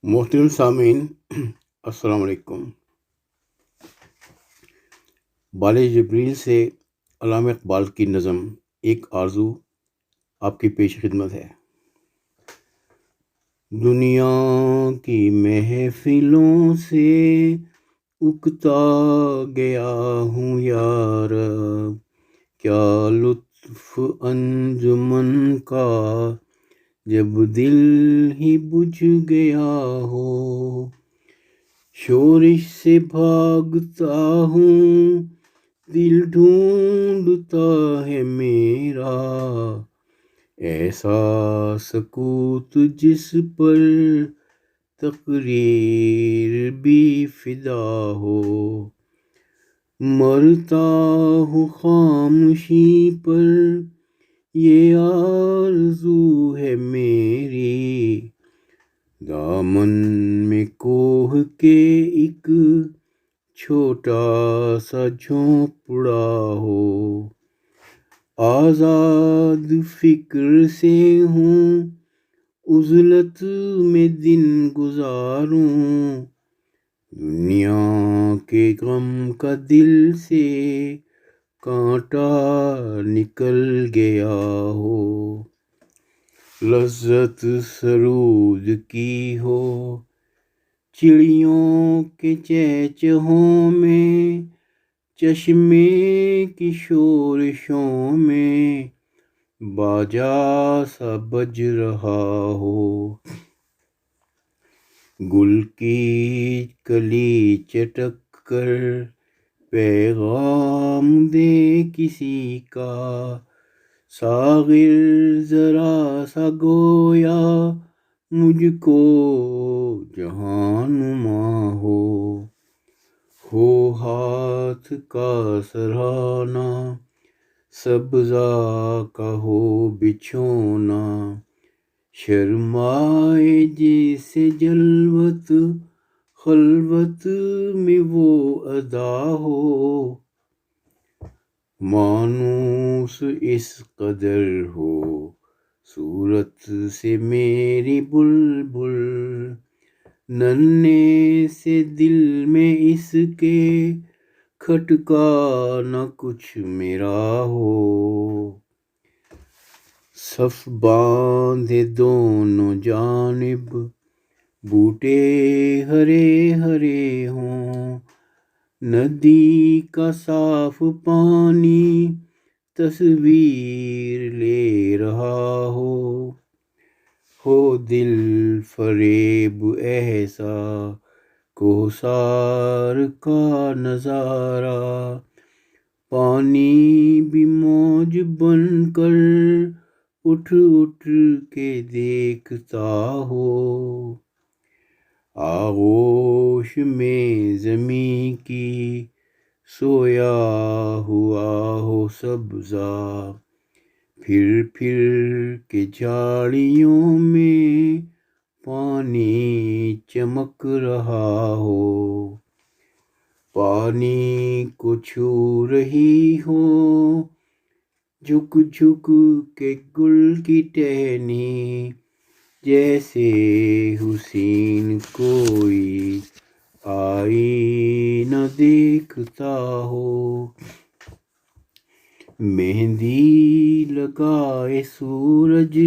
محترم سامعین، السلام علیکم۔ بال جبریل سے علامہ اقبال کی نظم ایک آرزو آپ کی پیش خدمت ہے۔ دنیا کی محفلوں سے اکتا گیا ہوں یار، کیا لطف انجمن کا جب دل ہی بجھ گیا ہو، شورش سے بھاگتا ہوں دل ڈھونڈتا ہے میرا، ایسا سکوت جس پر تقریر بھی فدا ہو، مرتا ہوں خاموشی پر یہ آرزو ہے میری، دامن میں کوہ کے ایک چھوٹا سا جھونپڑا ہو، آزاد فکر سے ہوں عزلت میں دن گزاروں، دنیا کے غم کا دل سے کانٹا نکل گیا ہو، لذت سرود کی ہو چڑیوں کے چہچہوں میں، چشمے کی شورشوں میں باجا سا بج رہا ہو، گل کی کلی چٹک کر پیغام دے کسی کا، ساغر ذرا سا گویا مجھ کو جہاں نما ہو ہاتھ کا سرہانا سبزہ کا ہو بچھونا، شرمائے جیسے جلوت خلوت میں وہ ادا ہو، مانوس اس قدر ہو صورت سے میری بلبل، ننھے سے دل میں اس کے کھٹکا نہ کچھ میرا ہو، صف باندھے دونوں جانب بوٹے ہرے ہرے ہوں، ندی کا صاف پانی تصویر لے رہا ہو دل فریب ایسا کوثر کا نظارہ، پانی بھی موج بن کر اٹھ اٹھ کے دیکھتا ہو، آغوش میں زمیں کی سویا ہوا ہو سبزہ، پھر پھر کے جھاڑیوں میں پانی چمک رہا ہو، پانی کو چھو رہی ہو جھک جھک کے گل کی ٹہنی، جیسے حسین کوئی آئینہ دیکھتا ہو، مہندی لگائے سورج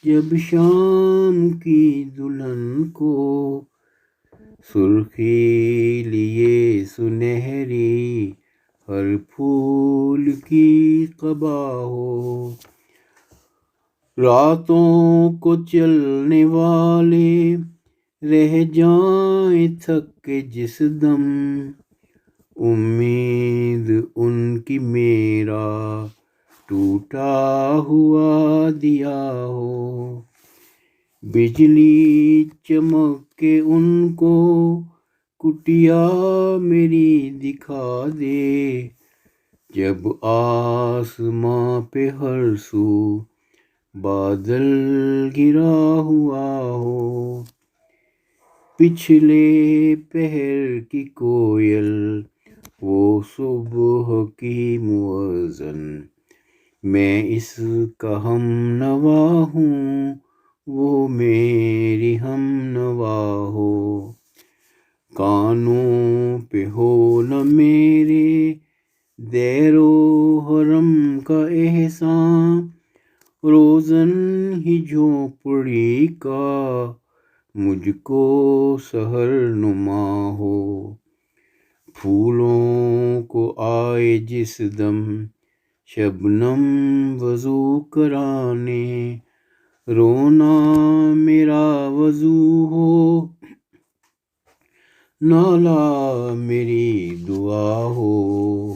جب شام کی دلہن کو، سرخی لیے سنہری ہر پھول کی قبا ہو، راتوں کو چلنے والے رہ جائیں تھک کے جس دم، امید ان کی میرا ٹوٹا ہوا دیا ہو، بجلی چمک کے ان کو کٹیا میری دکھا دے، جب آسماں پہ ہر سو بادل گرا ہوا ہو، پچھلے پہر کی کوئل وہ صبح کی مؤذن، میں اس کا ہم نوا ہوں وہ میری ہم نوا کانوں پہ ہو نہ میرے دیر و حرم کا احسان، روزن ہی جھونپڑی کا مجھ کو سحر نما ہو، پھولوں کو آئے جس دم شبنم وضو کرانے، رونا میرا وضو ہو، نالا میری دعا ہو،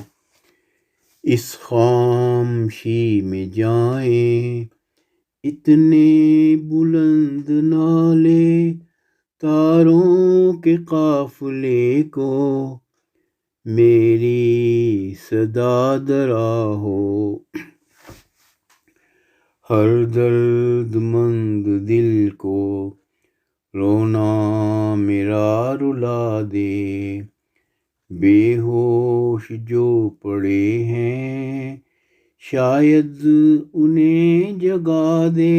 اس خاموشی میں جائیں اتنے بلند نالے، تاروں کے قافلے کو میری صدا درا ہو، ہر درد مند دل کو رونا میرا رلا دے، بے ہوش جو پڑے ہیں شاید انہیں جگا دے۔